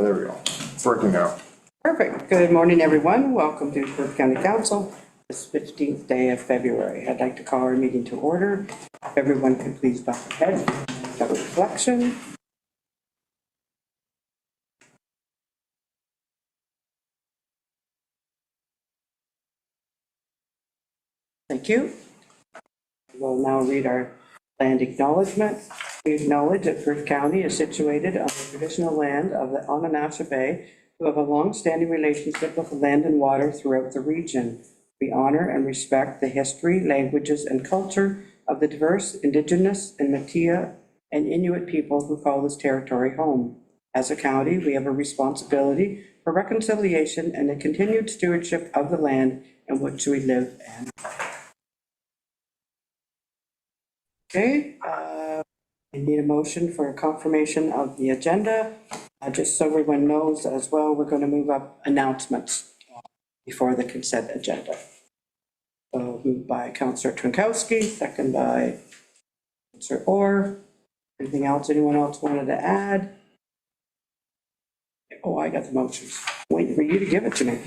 there we go. It's working now. Perfect. Good morning, everyone. Welcome to Perth County Council, this 15th day of February. I'd like to call our meeting to order. If everyone could please bow their head, have a reflection. Thank you. We'll now read our land acknowledgement. We acknowledge that Perth County is situated on the traditional land of the Onondaga Bay, who have a long-standing relationship with land and water throughout the region. We honor and respect the history, languages, and culture of the diverse Indigenous and Metis and Inuit people who call this territory home. As a county, we have a responsibility for reconciliation and the continued stewardship of the land in which we live and work. Okay, I need a motion for a confirmation of the agenda. Just so everyone knows as well, we're going to move up announcements before the consent agenda. So moved by Councillor Trinkowski, second by Councillor Orr. Anything else anyone else wanted to add? Oh, I got the motions. Waiting for you to give it to me.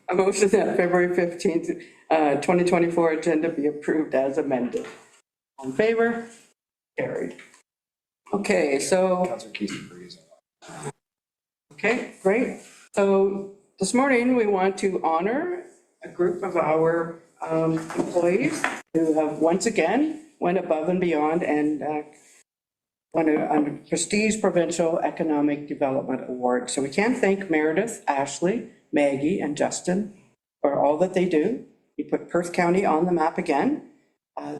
A motion that February 15th, 2024 agenda be approved as amended. On favor? Carried. Okay, so. Okay, great. So this morning we want to honor a group of our employees who have once again went above and beyond and won a prestige provincial economic development award. So we can't thank Meredith, Ashley, Maggie, and Justin for all that they do. You put Perth County on the map again.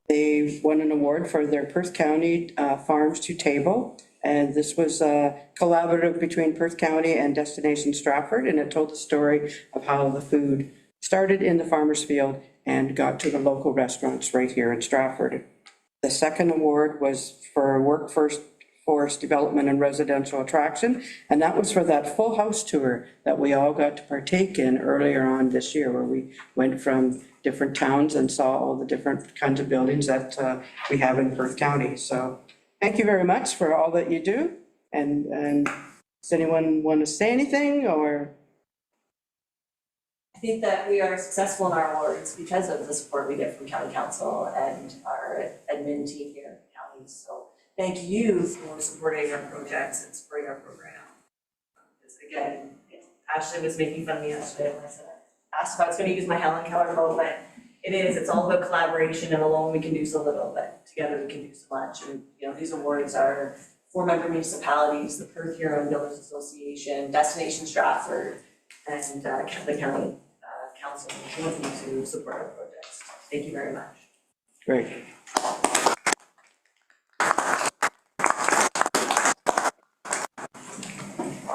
They won an award for their Perth County Farms to Table, and this was collaborative between Perth County and Destination Stratford, and it told the story of how the food started in the farmer's field and got to the local restaurants right here in Stratford. The second award was for workforce development and residential attraction, and that was for that full house tour that we all got to partake in earlier on this year, where we went from different towns and saw all the different kinds of buildings that we have in Perth County. So thank you very much for all that you do. And does anyone want to say anything or? I think that we are successful in our awards because of the support we get from County Council and our admin team here in the county. So thank you for supporting our projects and supporting our program. Because again, Ashley was making fun of me yesterday when I said I asked if I was going to use my Helen Keller vote, but it's all about collaboration, and alone we can do so little, but together we can do so much. And these awards are 4 member municipalities, the Perth Huron Builders Association, Destination Stratford, and the County Council looking to support our projects. Thank you very much. Great.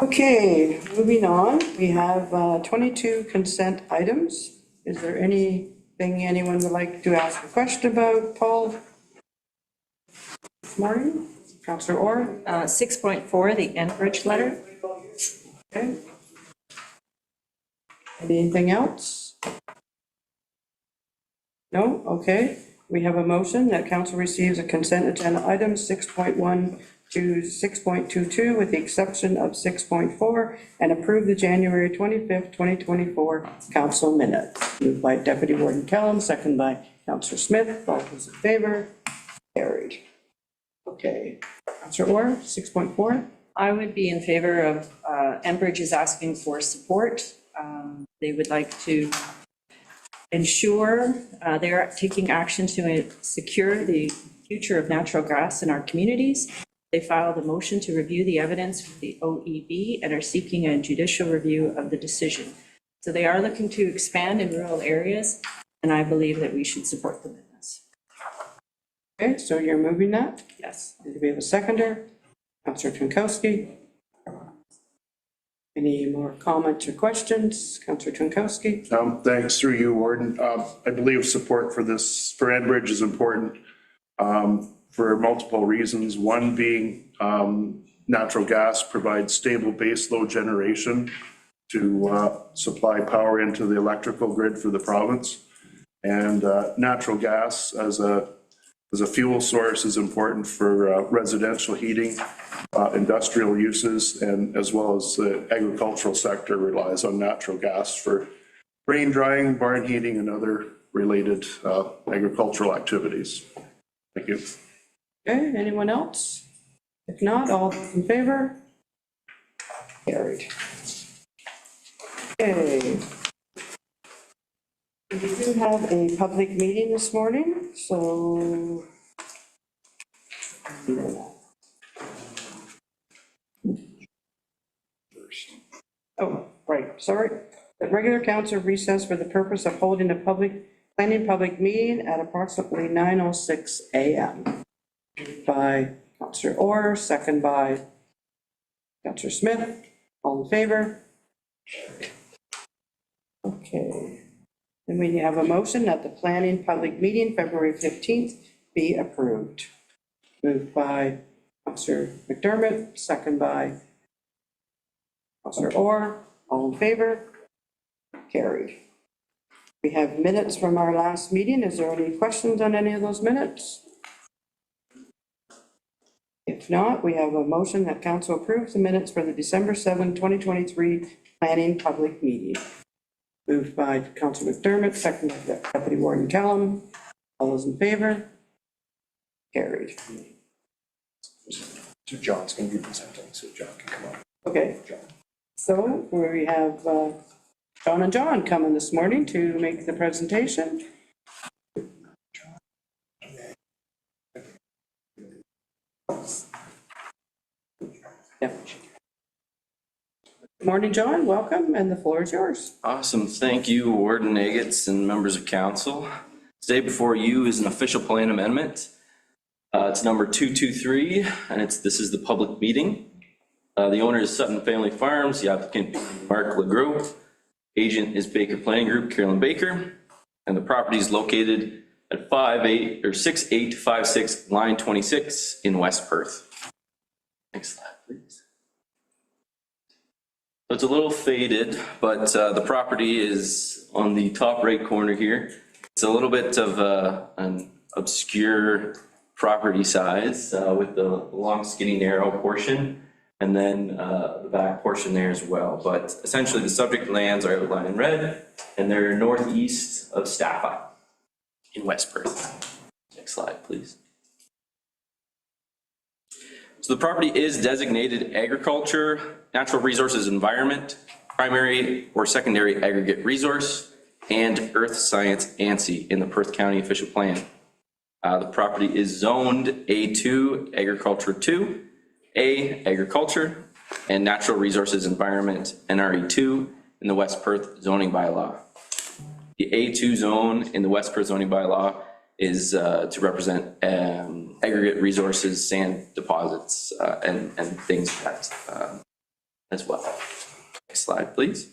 Okay, moving on, we have 22 consent items. Is there anything anyone would like to ask a question about, Paul? This morning, Councillor Orr? 6.4, the Enbridge letter. Okay. Anything else? No? Okay. We have a motion that council receives a consent agenda item 6.1 to 6.22 with the exception of 6.4 and approve the January 25th, 2024 council minutes. Moved by Deputy Warden Kellum, second by Councillor Smith. All those in favor? Carried. Okay. Councillor Orr, 6.4. I would be in favor of, Enbridge is asking for support. They would like to ensure they are taking action to secure the future of natural gas in our communities. They filed a motion to review the evidence with the OEB and are seeking a judicial review of the decision. So they are looking to expand in rural areas, and I believe that we should support them in this. Okay, so you're moving that? Yes. Do we have a seconder? Councillor Trinkowski. Any more comments or questions? Councillor Trinkowski. Thanks through you, Warden. I believe support for this, for Enbridge is important for multiple reasons. One being natural gas provides stable baseload generation to supply power into the electrical grid for the province. And natural gas as a as a fuel source is important for residential heating, industrial uses, and as well as the agricultural sector relies on natural gas for rain drying, barn heating, and other related agricultural activities. Thank you. Okay, anyone else? If not, all those in favor? Carried. Okay. We do have a public meeting this morning, so. Oh, right, sorry. The regular council recess for the purpose of holding a planning public meeting at approximately 9:06 a.m. By Councillor Orr, second by Councillor Smith. All in favor? Okay. Then we have a motion that the planning public meeting, February 15th, be approved. Moved by Councillor McDermott, second by Councillor Orr. All in favor? Carried. We have minutes from our last meeting. Is there any questions on any of those minutes? If not, we have a motion that council approves the minutes for the December 7, 2023 planning public meeting. Moved by Councillor McDermott, second by Deputy Warden Callum. All those in favor? Carried. So John's going to be presenting, so John can come on. Okay, so we have John and John coming this morning to make the presentation. Yeah. Morning, John, welcome, and the floor is yours. Awesome. Thank you, Warden Agats and members of council. Today before you is an official plan amendment. It's number 223, and this is the public meeting. The owner is Sutton Family Farms, the applicant Mark LeGros. Agent is Baker Planning Group, Carolyn Baker, and the property is located at 6856 line 26 in West Perth. Next slide, please. So it's a little faded, but the property is on the top right corner here. It's a little bit of an obscure property size with the long, skinny, narrow portion, and then the back portion there as well. But essentially the subject lands are outlined in red, and they're northeast of Staffa in West Perth. Next slide, please. So the property is designated agriculture, natural resources, environment, primary or secondary aggregate resource, and earth science ANSI in the Perth County official plan. The property is zoned A2, agriculture 2, A, agriculture, and natural resources environment, NRE2, in the West Perth zoning bylaw. The A2 zone in the West Perth zoning bylaw is to represent aggregate resources, sand deposits, and things like that as well. Next slide, please.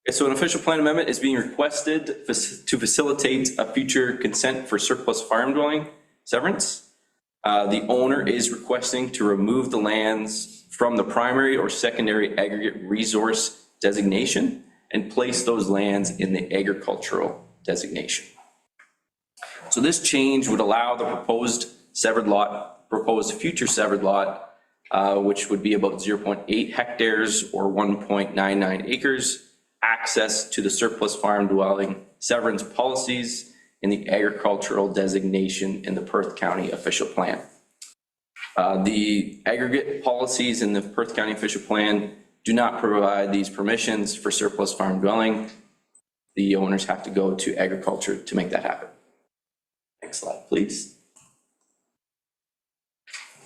Okay, so an official plan amendment is being requested to facilitate a future consent for surplus farm dwelling severance. The owner is requesting to remove the lands from the primary or secondary aggregate resource designation and place those lands in the agricultural designation. So this change would allow the proposed future severed lot, which would be about 0.8 hectares or 1.99 acres, access to the surplus farm dwelling severance policies in the agricultural designation in the Perth County official plan. The aggregate policies in the Perth County official plan do not provide these permissions for surplus farm dwelling. The owners have to go to agriculture to make that happen. Next slide, please.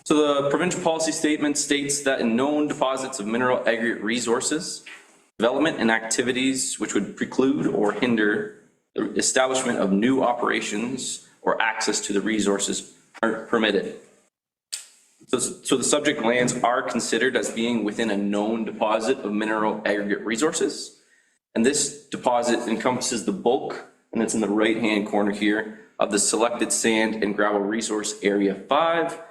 So the provincial policy statement states that in known deposits of mineral aggregate resources, development and activities which would preclude or hinder the establishment of new operations or access to the resources are permitted. So the subject lands are considered as being within a known deposit of mineral aggregate resources. And this deposit encompasses the bulk, and it's in the right-hand corner here, of the selected sand and gravel resource area 5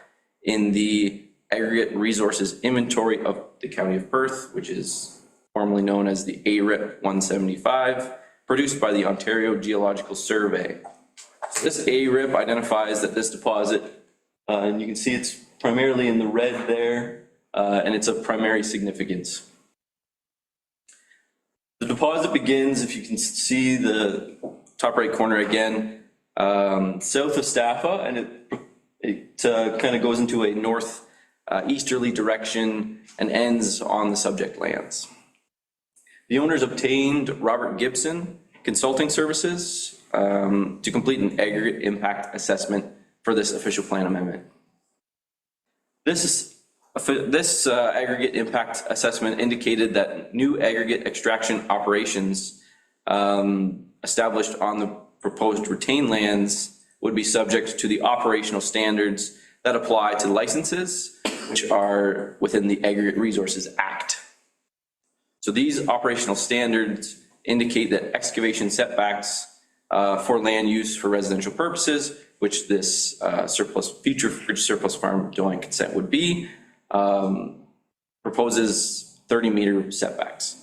in the aggregate resources inventory of the County of Perth, which is formerly known as the ARIP 175, produced by the Ontario Geological Survey. This ARIP identifies that this deposit, and you can see it's primarily in the red there, and it's of primary significance. The deposit begins, if you can see the top right corner again, south of Staffa, and it kind of goes into a north easterly direction and ends on the subject lands. The owners obtained Robert Gibson Consulting Services to complete an aggregate impact assessment for this official plan amendment. This aggregate impact assessment indicated that new aggregate extraction operations established on the proposed retained lands would be subject to the operational standards that apply to licenses, which are within the Aggregate Resources Act. So these operational standards indicate that excavation setbacks for land use for residential purposes, which this future surplus farm dwelling consent would be, proposes 30-meter setbacks.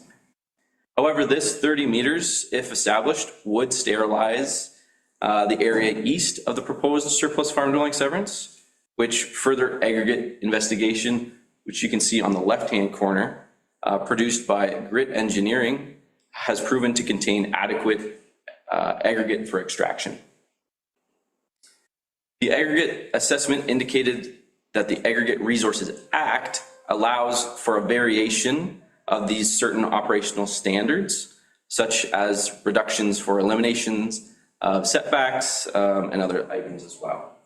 However, this 30 meters, if established, would sterilize the area east of the proposed surplus farm dwelling severance, which further aggregate investigation, which you can see on the left-hand corner, produced by Grit Engineering, has proven to contain adequate aggregate for extraction. The aggregate assessment indicated that the Aggregate Resources Act allows for a variation of these certain operational standards, such as reductions for eliminations of setbacks and other items as well.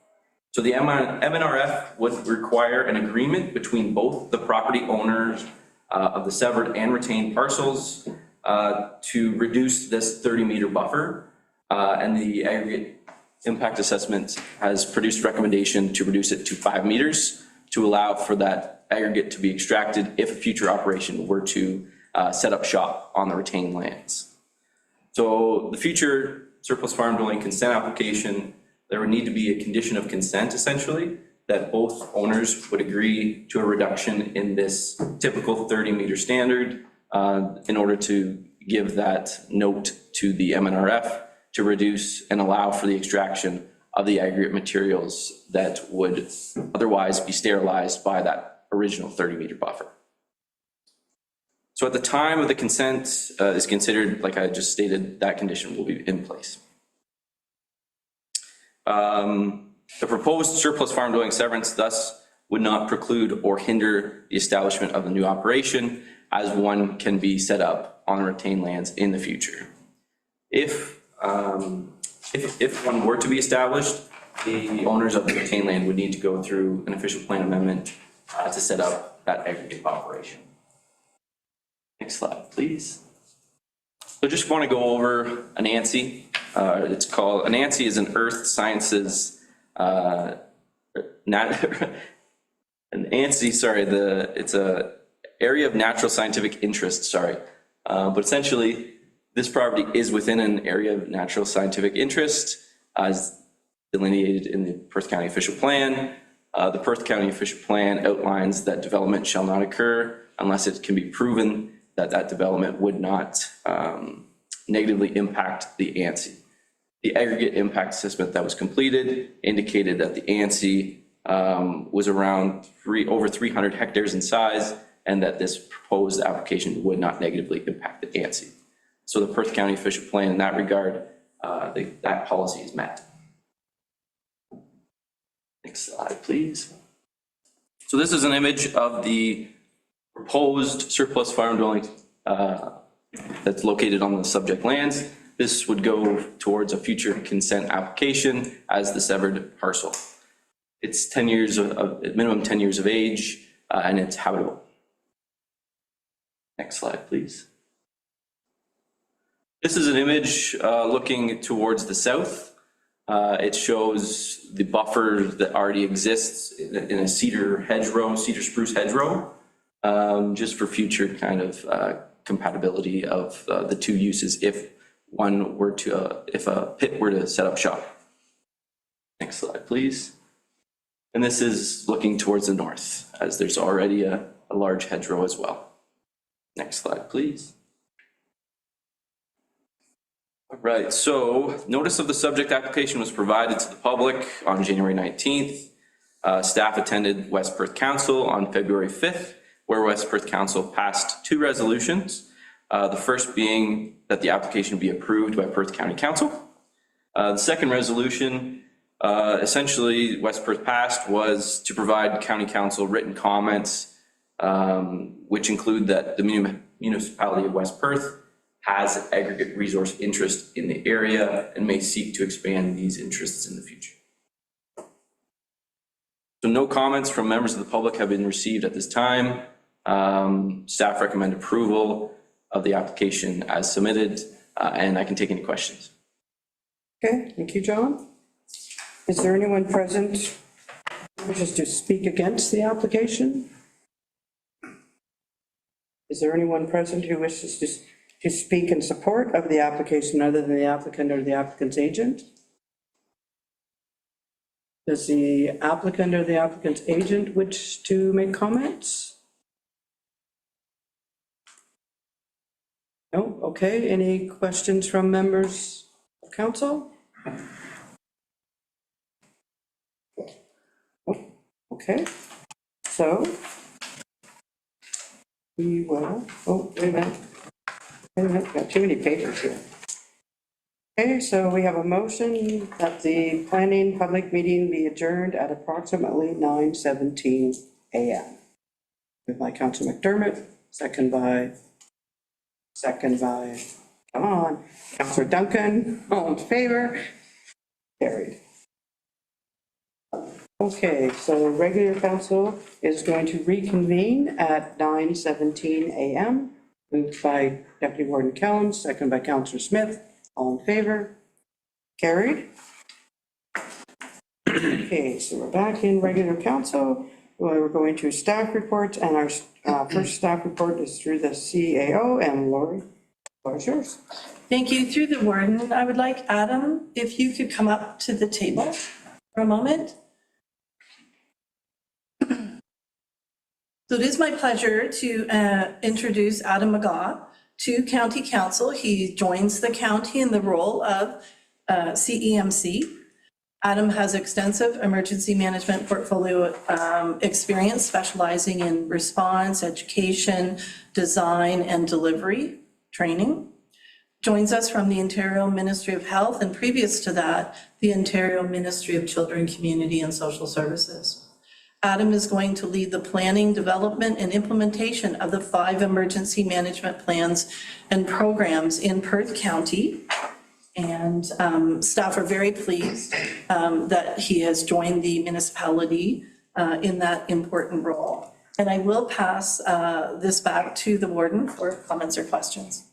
So the MNRF would require an agreement between both the property owners of the severed and retained parcels to reduce this 30-meter buffer, and the aggregate impact assessment has produced recommendation to reduce it to 5 meters to allow for that aggregate to be extracted if a future operation were to set up shop on the retained lands. So the future surplus farm dwelling consent application, there would need to be a condition of consent essentially that both owners would agree to a reduction in this typical 30-meter standard in order to give that note to the MNRF to reduce and allow for the extraction of the aggregate materials that would otherwise be sterilized by that original 30-meter buffer. So at the time of the consent is considered, like I just stated, that condition will be in place. The proposed surplus farm dwelling severance thus would not preclude or hinder the establishment of the new operation, as one can be set up on retained lands in the future. If one were to be established, the owners of the retained land would need to go through an official plan amendment to set up that aggregate operation. Next slide, please. So just want to go over ANSI. It's called, ANSI is an Earth Sciences, an ANSI, sorry, it's a area of natural scientific interest, sorry. But essentially, this property is within an area of natural scientific interest as delineated in the Perth County Official Plan. The Perth County Official Plan outlines that development shall not occur unless it can be proven that that development would not negatively impact the ANSI. The aggregate impact assessment that was completed indicated that the ANSI was around over 300 hectares in size, and that this proposed application would not negatively impact the ANSI. So the Perth County Official Plan in that regard, that policy is met. Next slide, please. So this is an image of the proposed surplus farm dwelling that's located on the subject lands. This would go towards a future consent application as the severed parcel. It's 10 years of minimum 10 years of age, and it's habitable. Next slide, please. This is an image looking towards the south. It shows the buffer that already exists in a cedar hedgerow, cedar spruce hedgerow, just for future kind of compatibility of the two uses if one were to, if a pit were to set up shop. Next slide, please. And this is looking towards the north, as there's already a large hedgerow as well. Next slide, please. Right, so notice of the subject application was provided to the public on January 19th. Staff attended West Perth Council on February 5th, where West Perth Council passed 2 resolutions. The first being that the application be approved by Perth County Council. The second resolution, essentially West Perth passed, was to provide County Council written comments, which include that the municipality of West Perth has aggregate resource interest in the area and may seek to expand these interests in the future. So no comments from members of the public have been received at this time. Staff recommend approval of the application as submitted, and I can take any questions. Okay, thank you, John. Is there anyone present who wishes to speak against the application? Is there anyone present who wishes to speak in support of the application other than the applicant or the applicant's agent? Does the applicant or the applicant's agent wish to make comments? No, okay, any questions from members of council? Okay, so we will, oh, wait a minute, got too many papers here. Okay, so we have a motion that the planning public meeting be adjourned at approximately 9:17 a.m. Moved by Councilor McDermott, second by, come on, Councilor Duncan, all in favor? Carried. Okay, so regular council is going to reconvene at 9:17 a.m. Moved by Deputy Warden Kellum, second by Councilor Smith. All in favor? Carried. Okay, so we're back in regular council. We're going to staff reports, and our first staff report is through the CAO, and Lori, the floor is yours. Thank you. Through the warden, I would like Adam, if you could come up to the table for a moment. So it is my pleasure to introduce Adam McGaw to County Council. He joins the county in the role of CEMC. Adam has extensive emergency management portfolio experience, specializing in response, education, design, and delivery training. Joins us from the Ontario Ministry of Health, and previous to that, the Ontario Ministry of Children, Community, and Social Services. Adam is going to lead the planning, development, and implementation of the 5 emergency management plans and programs in Perth County. And staff are very pleased that he has joined the municipality in that important role. And I will pass this back to the warden for comments or questions.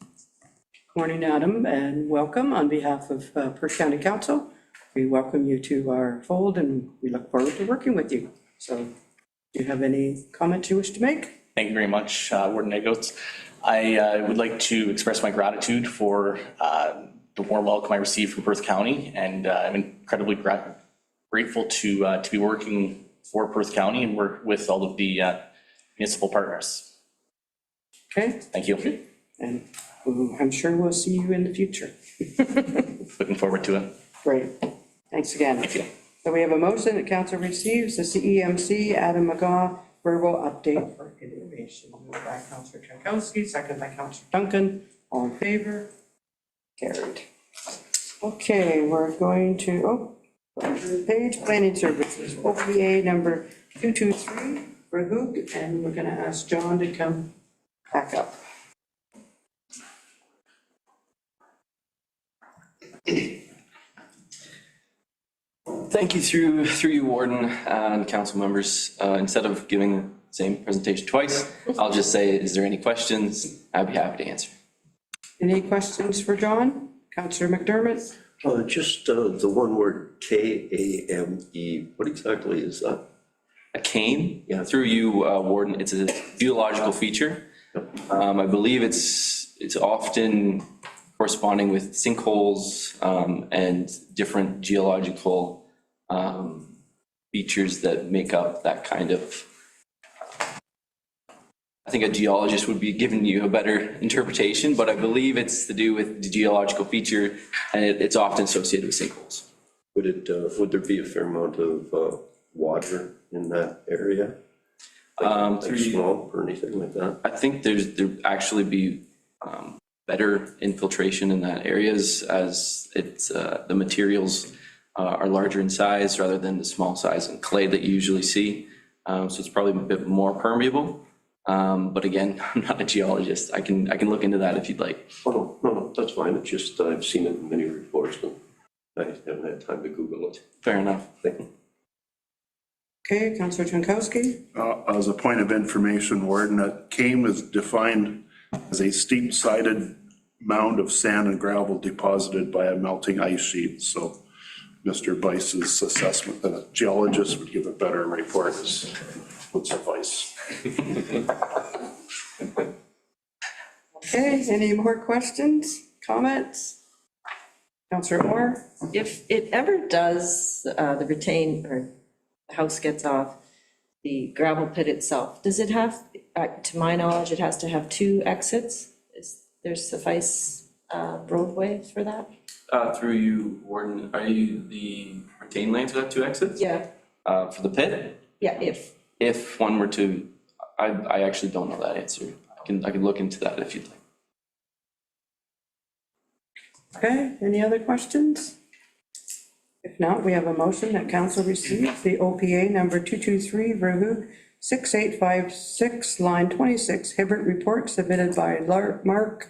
Morning, Adam, and welcome on behalf of Perth County Council. We welcome you to our fold, and we look forward to working with you. So, do you have any comments you wish to make? Thank you very much, Warden Egots. I would like to express my gratitude for the warm welcome I received from Perth County, and I'm incredibly grateful to be working for Perth County and work with all of the municipal partners. Okay. Thank you. And I'm sure we'll see you in the future. Looking forward to it. Great. Thanks again. Thank you. So we have a motion that council receives the CEMC Adam McGaw verbal update for information. Moved by Councilor Chankowski, second by Councilor Duncan. All in favor? Carried. Okay, we're going to, page planning services, OPA number 223 for Hook, and we're going to ask John to come back up. Thank you through you, Warden, and council members. Instead of giving the same presentation twice, I'll just say, is there any questions? I'd be happy to answer. Any questions for John? Councillor McDermott? Just the one word, K-A-M-E, what exactly is that? A cane? Yeah. Through you, Warden, it's a geological feature. I believe it's often corresponding with sinkholes and different geological features that make up that kind of I think a geologist would be giving you a better interpretation, but I believe it's to do with the geological feature, and it's often associated with sinkholes. Would there be a fair amount of water in that area? Like Through- swamp or anything like that? I think there actually be better infiltration in that areas as it's the materials are larger in size rather than the small size and clay that you usually see. So it's probably a bit more permeable. But again, I'm not a geologist. I can look into that if you'd like. Oh, no, that's fine. It's just, I've seen it in many reports, but I haven't had time to Google it. Fair enough. Thank you. Okay, Councillor Jankowski? As a point of information, Warden, CAME is defined as a steep-sided mound of sand and gravel deposited by a melting ice sheet. So Mr. Bice's assessment that a geologist would give a better report would suffice. Okay, any more questions, comments? Councillor Moore? If it ever does, the retain, or the house gets off the gravel pit itself, does it have, to my knowledge, it has to have 2 exits? Is there suffice roadway for that? Through you, Warden, are you the retained lands would have 2 exits? Yeah, For the pit? yeah, If one were to, I actually don't know that answer. I can look into that if you'd like. Okay, any other questions? If not, we have a motion that council receives the OPA number 223, Verhoog 6856, line 26, Hibbert report submitted by Mark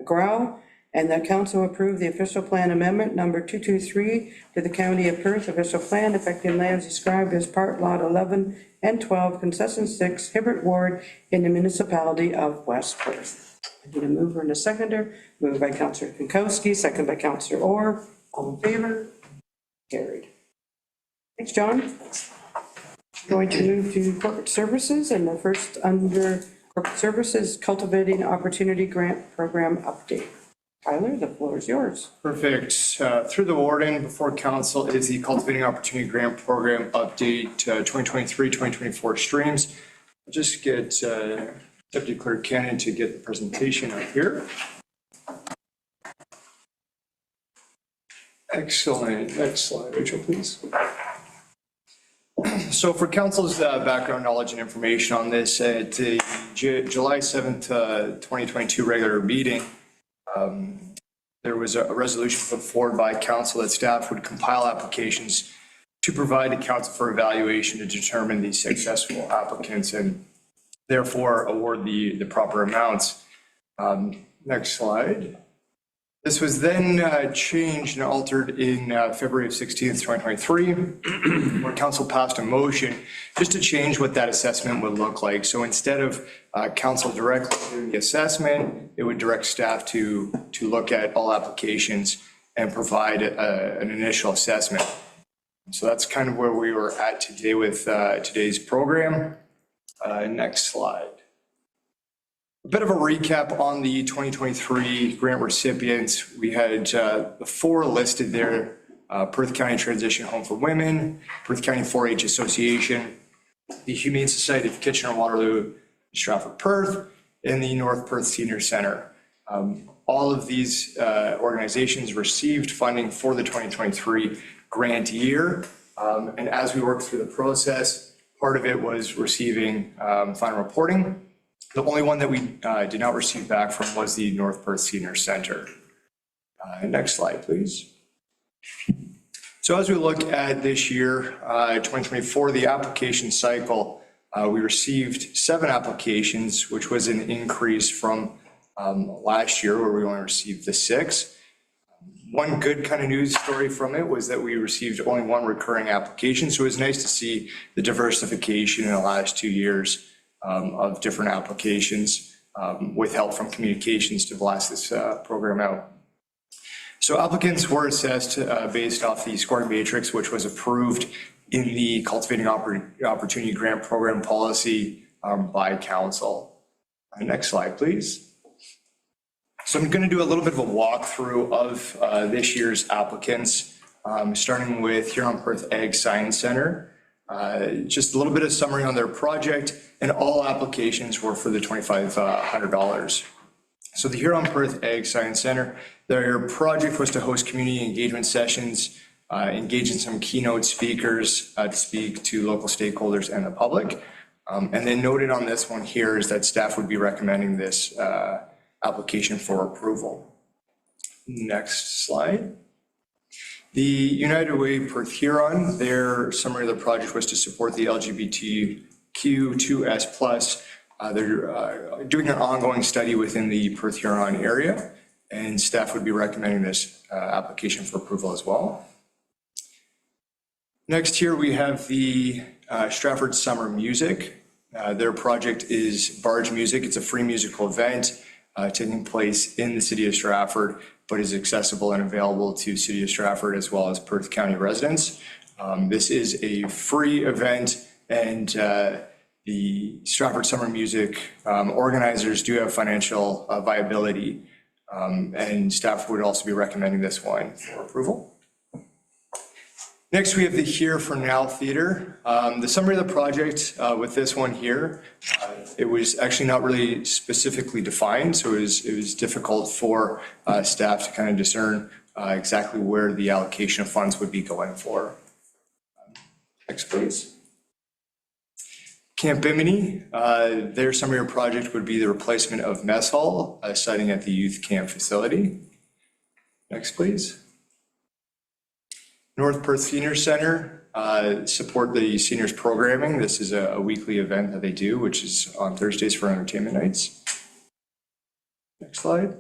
Grau, and that council approve the official plan amendment number 223 to the County of Perth official plan affecting lands described as part lot 11 and 12, concession 6, Hibbert Ward in the municipality of West Perth. I need a mover and a seconder. Moved by Councillor Jankowski, second by Councillor Orr. All in favor? Carried. Thanks, John. Going to move to corporate services, and the first under corporate services, cultivating opportunity grant program update. Tyler, the floor is yours. Perfect. Through the warden, before council is the Cultivating Opportunity Grant Program Update 2023-2024 streams. I'll just get Deputy Clerk Cannon to get the presentation up here. Excellent. Next slide, Rachel, please. So for council's background knowledge and information on this, at the July 7th, 2022 regular meeting, there was a resolution put forward by council that staff would compile applications to provide to council for evaluation to determine the successful applicants and therefore award the proper amounts. Next slide. This was then changed and altered in February of 16th, 2023, where council passed a motion just to change what that assessment would look like. So instead of council directly doing the assessment, it would direct staff to look at all applications and provide an initial assessment. So that's kind of where we were at today with today's program. Next slide. A bit of a recap on the 2023 grant recipients. We had the 4 listed there: Perth County Transition Home for Women, Perth County 4-H Association, the Humane Society of Kitchener-Waterloo, Stratford Perth, and the North Perth Senior Center. All of these organizations received funding for the 2023 grant year. And as we worked through the process, part of it was receiving final reporting. The only one that we did not receive back from was the North Perth Senior Center. Next slide, please. So as we look at this year, 2024, the application cycle, we received 7 applications, which was an increase from last year where we only received the 6. One good kind of news story from it was that we received only 1 recurring application. So it was nice to see the diversification in the last 2 years of different applications with help from communications to blast this program out. So applicants were assessed based off the scoring matrix, which was approved in the Cultivating Opportunity Grant Program policy by council. Next slide, please. So I'm going to do a little bit of a walkthrough of this year's applicants, starting with Huron Perth Ag Science Center. Just a little bit of summary on their project, and all applications were for the $2,500. So the Huron Perth Ag Science Center, their project was to host community engagement sessions, engage in some keynote speakers to speak to local stakeholders and the public. And then noted on this one here is that staff would be recommending this application for approval. Next slide. The United Way Perth Huron, their summary of the project was to support the LGBTQ2S+. They're doing an ongoing study within the Perth Huron area, and staff would be recommending this application for approval as well. Next here we have the Stratford Summer Music. Their project is Barge Music. It's a free musical event taking place in the city of Stratford, but is accessible and available to City of Stratford as well as Perth County residents. This is a free event, and the Stratford Summer Music organizers do have financial viability, and staff would also be recommending this one for approval. Next, we have the Here for Now Theater. The summary of the project with this one here, it was actually not really specifically defined, so it was difficult for staff to kind of discern exactly where the allocation of funds would be going for. Next, please. Camp Bimini, their summary of project would be the replacement of mess hall, siting at the youth camp facility. Next, please. North Perth Senior Center, support the seniors programming. This is a weekly event that they do, which is on Thursdays for entertainment nights. Next slide.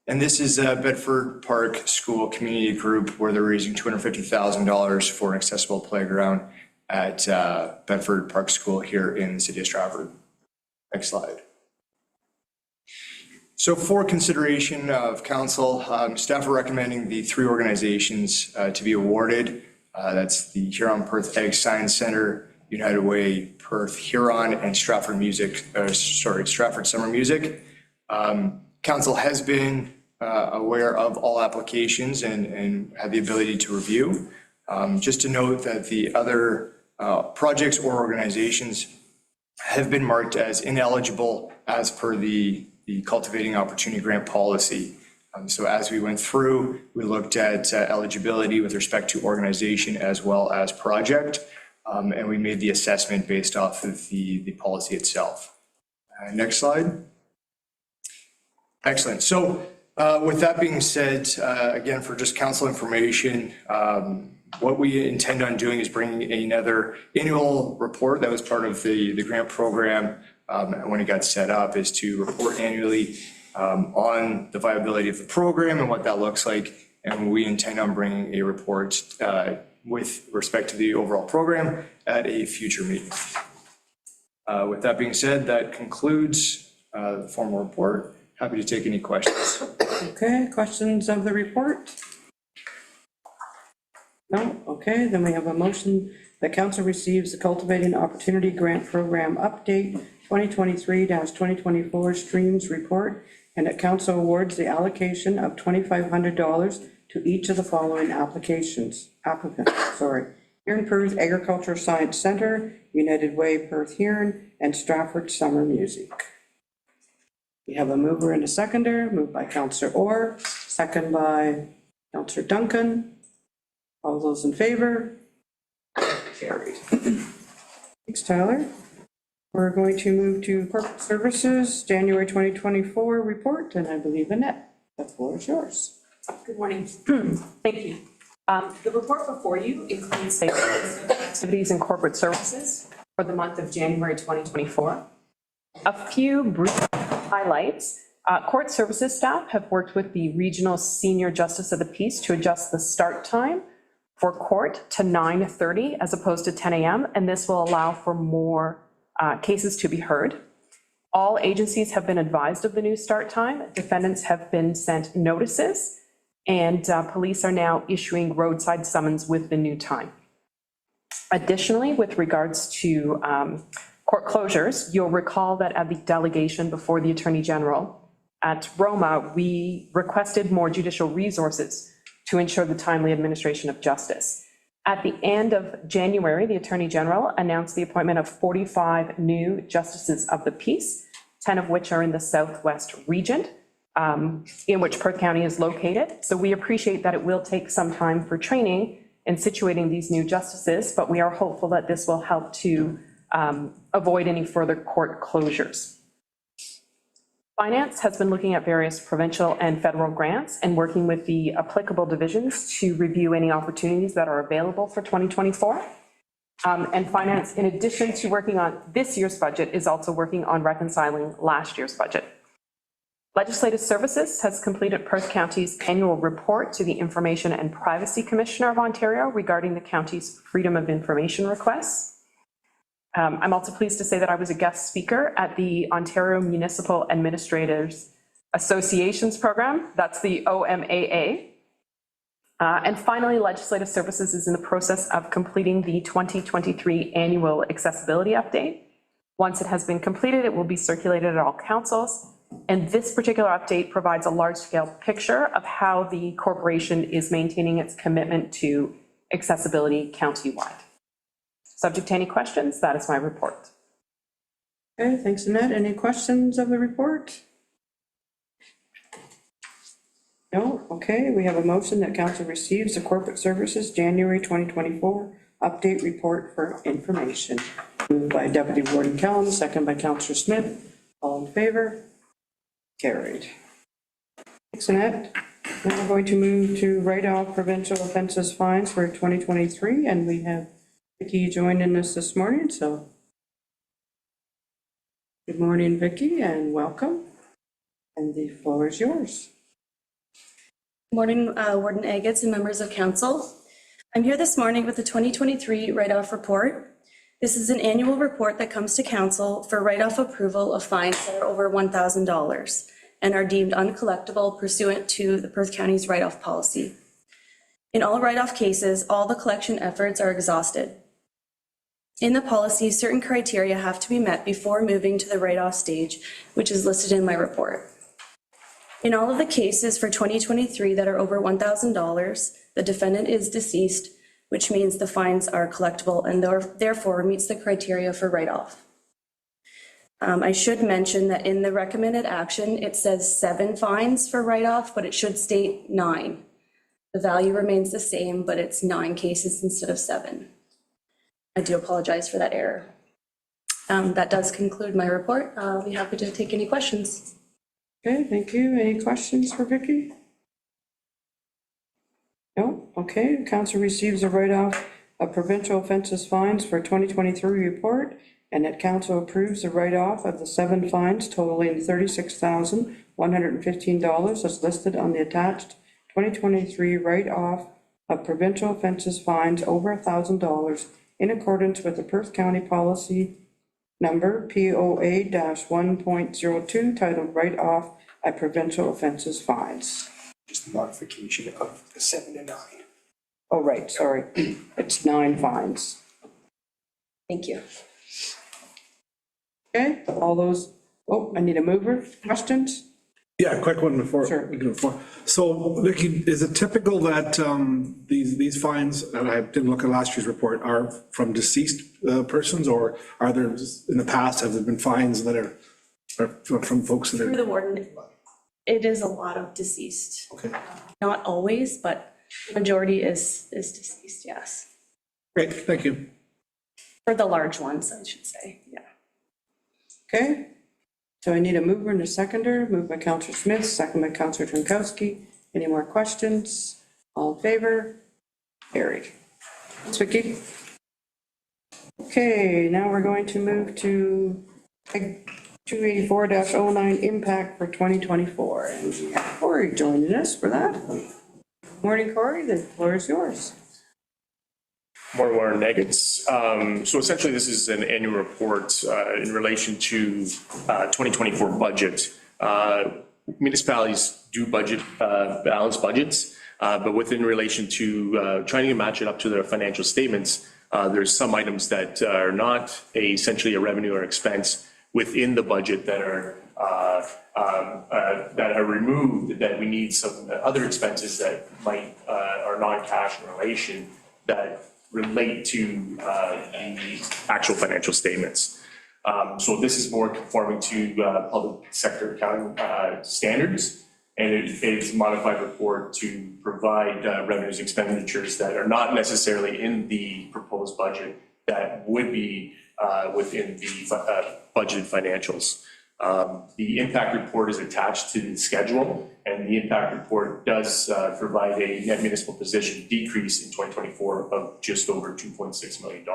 And this is a Bedford Park School Community Group where they're raising $250,000 for an accessible playground at Bedford Park School here in the city of Stratford. Next slide. So for consideration of council, staff are recommending the three organizations to be awarded. That's the Huron Perth Ag Science Center, United Way Perth Huron, and Stratford Summer Music. Council has been aware of all applications and had the ability to review. Just to note that the other projects or organizations have been marked as ineligible as per the Cultivating Opportunity Grant policy. So as we went through, we looked at eligibility with respect to organization as well as project, and we made the assessment based off of the policy itself. Next slide. Excellent. So with that being said, again, for just council information, what we intend on doing is bringing another annual report that was part of the grant program when it got set up, is to report annually on the viability of the program and what that looks like. And we intend on bringing a report with respect to the overall program at a future meeting. With that being said, that concludes the formal report. Happy to take any questions. Okay, questions of the report? No? Okay, then we have a motion that council receives the Cultivating Opportunity Grant Program Update 2023-2024 Streams Report, and that council awards the allocation of $2,500 to each of the following applicants. Huron Perth Agricultural Science Center, United Way Perth Huron, and Stratford Summer Music. We have a mover and a seconder, moved by Councillor Orr, second by Councillor Duncan. All those in favor? Carried. Thanks, Tyler. We're going to move to Corporate Services, January 2024 report, and I believe Annette, the floor is yours. Good morning. Thank you. The report before you includes the activities in corporate services for the month of January 2024. A few brief highlights. Court services staff have worked with the Regional Senior Justice of the Peace to adjust the start time for court to 9:30 as opposed to 10 a.m., and this will allow for more cases to be heard. All agencies have been advised of the new start time. Defendants have been sent notices, and police are now issuing roadside summons with the new time. Additionally, with regards to court closures, you'll recall that at the delegation before the Attorney General at Roma, we requested more judicial resources to ensure the timely administration of justice. At the end of January, the Attorney General announced the appointment of 45 new justices of the peace, 10 of which are in the Southwest region, in which Perth County is located. So we appreciate that it will take some time for training in situating these new justices, but we are hopeful that this will help to avoid any further court closures. Finance has been looking at various provincial and federal grants and working with the applicable divisions to review any opportunities that are available for 2024. And Finance, in addition to working on this year's budget, is also working on reconciling last year's budget. Legislative Services has completed Perth County's annual report to the Information and Privacy Commissioner of Ontario regarding the county's Freedom of Information requests. I'm also pleased to say that I was a guest speaker at the Ontario Municipal Administrators Associations program. That's the OMAA. And finally, Legislative Services is in the process of completing the 2023 annual accessibility update. Once it has been completed, it will be circulated at all councils. And this particular update provides a large-scale picture of how the corporation is maintaining its commitment to accessibility countywide. Subject to any questions, that is my report. Okay, thanks, Annette. Any questions of the report? No? Okay, we have a motion that council receives the Corporate Services January 2024 update report for information. Moved by Deputy Warden Kellum, second by Councillor Smith. All in favor? Carried. Thanks, Annette. Now we're going to move to write-off provincial offences fines for 2023, and we have Vicki joining us this morning, so good morning, Vicki, and welcome. And the floor is yours. Morning, Warden Agates and members of council. I'm here this morning with the 2023 write-off report. This is an annual report that comes to council for write-off approval of fines that are over $1,000 and are deemed uncollectible pursuant to the Perth County's write-off policy. In all write-off cases, all the collection efforts are exhausted. In the policy, certain criteria have to be met before moving to the write-off stage, which is listed in my report. In all of the cases for 2023 that are over $1,000, the defendant is deceased, which means the fines are collectible and therefore meets the criteria for write-off. I should mention that in the recommended action, it says 7 fines for write-off, but it should state 9. The value remains the same, but it's 9 cases instead of 7. I do apologize for that error. That does conclude my report. I'll be happy to take any questions. Okay, thank you. Any questions for Vicki? No? Okay, council receives a write-off of provincial offences fines for 2023 report, and that council approves the write-off of the 7 fines totaling $36,115 as listed on the attached 2023 write-off of provincial offences fines over $1,000 in accordance with the Perth County policy number POA-1.02 titled write-off at provincial offences fines. Just the modification of the 7 to 9. Oh, right, sorry. It's 9 fines. Thank you. Okay, all those, oh, I need a mover. Questions? Yeah, quick one before. Sure. We do it for. So Vicki, is it typical that these fines, and I didn't look at last year's report, are from deceased persons, or are there, in the past, have there been fines that are from folks that Through are? the warden, it is a lot of deceased. Okay, Not always, but majority is deceased, yes. great, thank you. For the large ones, I should say, yeah. Okay, so I need a mover and a seconder. Moved by Councillor Smith, second by Councillor Jankowski. Any more questions? All in favor? Carried. Thanks, Vicki. Okay, now we're going to move to 284-09 impact for 2024. And we have Corey joining us for that. Morning, Corey, the floor is yours. Morning, Warren Negates. So essentially, this is an annual report in relation to 2024 budget. Municipalities do budget, balanced budgets, but within relation to trying to match it up to their financial statements, there's some items that are not essentially a revenue or expense within the budget that are removed, that we need some other expenses that might are non-cash in relation that relate to the actual financial statements. So this is more conforming to public sector accounting standards. And it's a modified report to provide revenues expenditures that are not necessarily in the proposed budget that would be within the budgeted financials. The impact report is attached to the schedule, and the impact report does provide a net municipal position decrease in 2024 of just over $2.6 million.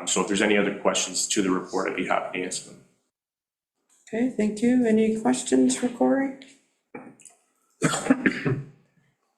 So if there's any other questions to the report, I'd be happy to answer them. Okay, thank you. Any questions for Corey?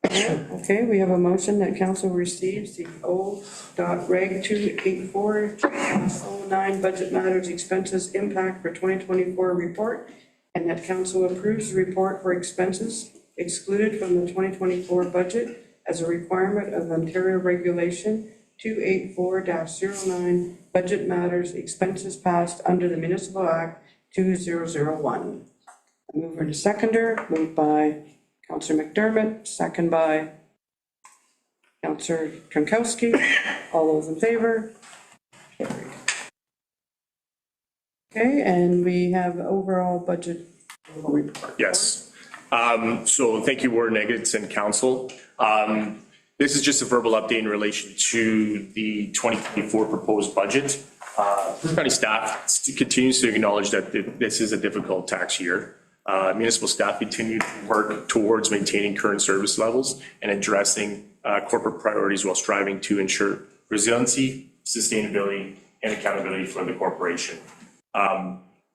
Okay, we have a motion that council receives the O.Reg 284-09 budget matters expenses impact for 2024 report, and that council approves the report for expenses excluded from the 2024 budget as a requirement of Ontario Regulation 284-09 budget matters expenses passed under the Municipal Act 2001. A mover and a seconder, moved by Councillor McDermott, second by Councillor Trankowski. All those in favor? Carried. Okay, and we have overall budget report. Yes. So thank you, Warden Eggetts and council. This is just a verbal update in relation to the 2024 proposed budget. Perth County staff continues to acknowledge that this is a difficult tax year. Municipal staff continue to work towards maintaining current service levels and addressing corporate priorities while striving to ensure resiliency, sustainability, and accountability for the corporation.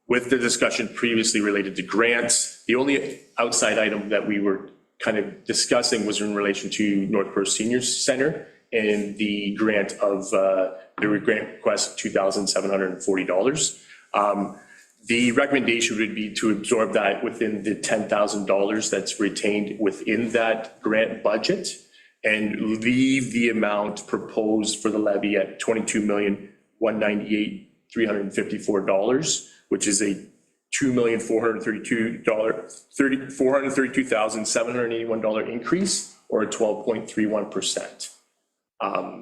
With the discussion previously related to grants, the only outside item that we were kind of discussing was in relation to North Perth Senior Center and the grant of the grant request of $2,740. The recommendation would be to absorb that within the $10,000 that's retained within that grant budget and leave the amount proposed for the levy at $22,198,354, which is a $432,781 increase, or a 12.31%.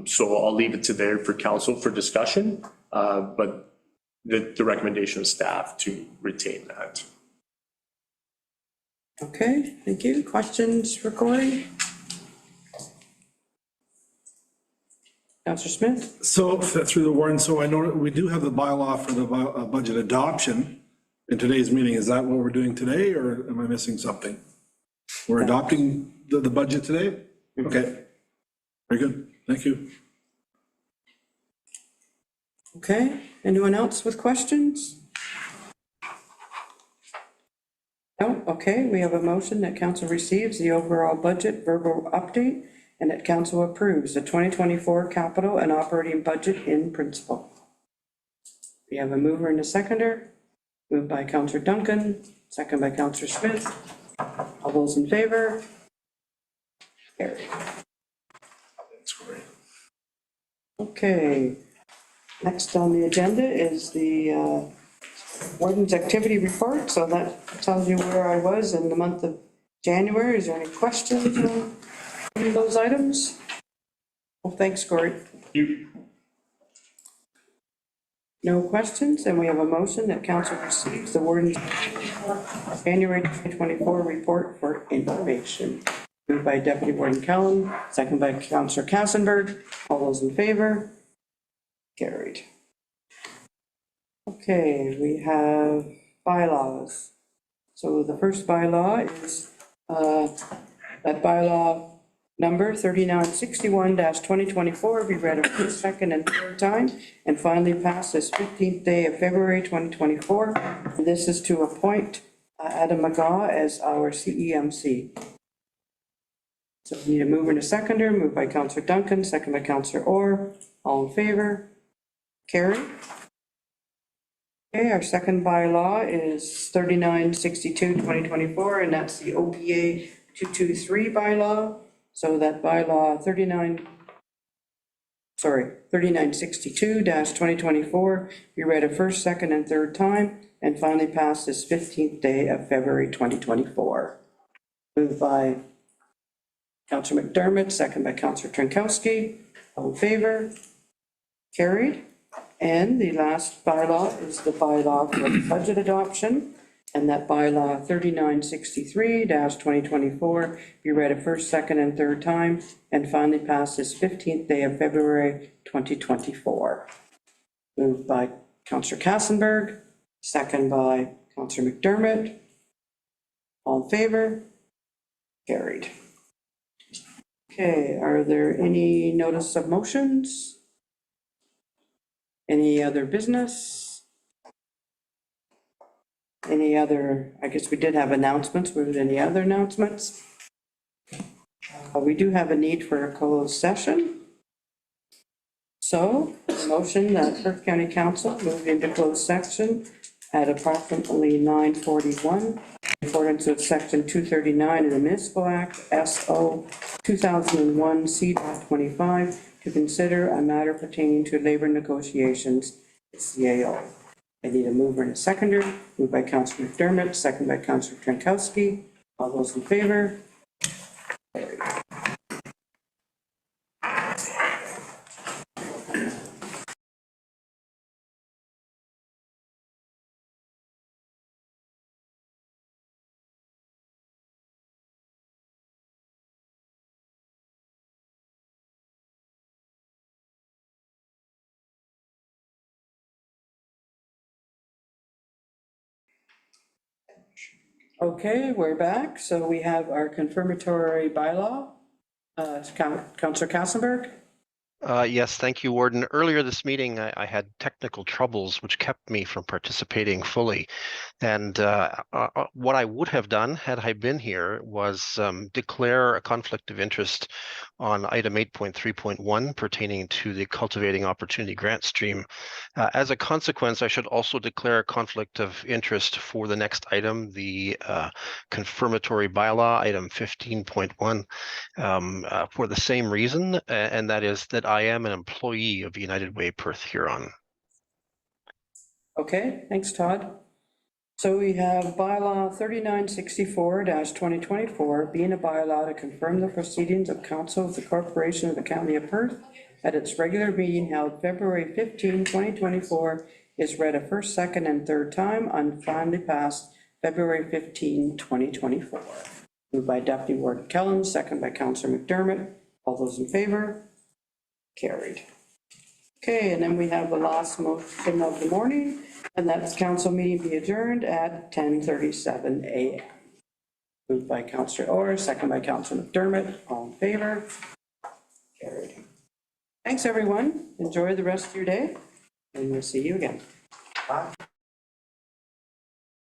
So I'll leave it to there for council for discussion, but the recommendation of staff to retain that. Okay, thank you. Questions for Corey? Councillor Smith? So through the warrant, so I know we do have the bylaw for the budget adoption in today's meeting. Is that what we're doing today, or am I missing something? We're adopting the budget today? Okay, very good, thank you. Okay, anyone else with questions? No, okay, we have a motion that council receives the overall budget verbal update and that council approves the 2024 capital and operating budget in principle. We have a mover and a seconder, moved by Councillor Duncan, second by Councillor Smith. All those in favor? Carried. Okay. Next on the agenda is the Warden's activity report. So that tells you where I was in the month of January. Is there any questions on any of those items? Well, thanks, Corey. No questions, and we have a motion that council receives the Warden's January 2024 report for information. Moved by Deputy Warden Cullen, second by Councillor Kassenberg. All those in favor? Carried. Okay, we have bylaws. So the first bylaw is that bylaw number 3961-2024 be read a first, second, and third time, and finally passed this 15th day of February 2024. And this is to appoint Adam McGaw as our CEMC. So we need a mover and a seconder, moved by Councillor Duncan, second by Councillor Orr. All in favor? Carried. Okay, our second bylaw is 3962-2024, and that's the OPA 223 bylaw. So that bylaw 3962-2024 be read a first, second, and third time, and finally passed this 15th day of February 2024. Moved by Councillor McDermott, second by Councillor Trankowski. All in favor? Carried. And the last bylaw is the bylaw for budget adoption, and that bylaw 3963-2024 be read a first, second, and third time, and finally passed this 15th day of February 2024. Moved by Councillor Kassenberg, second by Councillor McDermott. All in favor? Carried. Okay, are there any notice of motions? Any other business? Any other, I guess we did have announcements. Were there any other announcements? We do have a need for a closed session. So, a motion that Perth County Council move into closed session at approximately 9:41, in accordance with section 239 of the Municipal Act, SO 2001 C.25, to consider a matter pertaining to labor negotiations, CAO. I need a mover and a seconder. Moved by Councillor McDermott, second by Councillor Trankowski. All those in favor? Carried. Okay, we're back. So we have our confirmatory bylaw. Councillor Kassenberg? Yes, thank you, Warden. Earlier this meeting, I had technical troubles which kept me from participating fully. And what I would have done had I been here was declare a conflict of interest on item 8.3.1 pertaining to the Cultivating Opportunity Grant Stream. As a consequence, I should also declare a conflict of interest for the next item, the confirmatory bylaw, item 15.1, for the same reason, and that is that I am an employee of United Way Perth Huron. Okay, thanks, Todd. So we have bylaw 3964-2024, being a bylaw to confirm the proceedings of Council of the Corporation of the County of Perth at its regular meeting held February 15, 2024, is read a first, second, and third time and finally passed February 15, 2024. Moved by Deputy Warden Kellen, second by Councillor McDermott. All those in favor? Carried. Okay, and then we have the last motion of the morning, and that's council meeting be adjourned at 10:37 a.m. Moved by Councillor Orr, second by Councillor McDermott. All in favor? Carried. Thanks, everyone. Enjoy the rest of your day, and we'll see you again. Bye.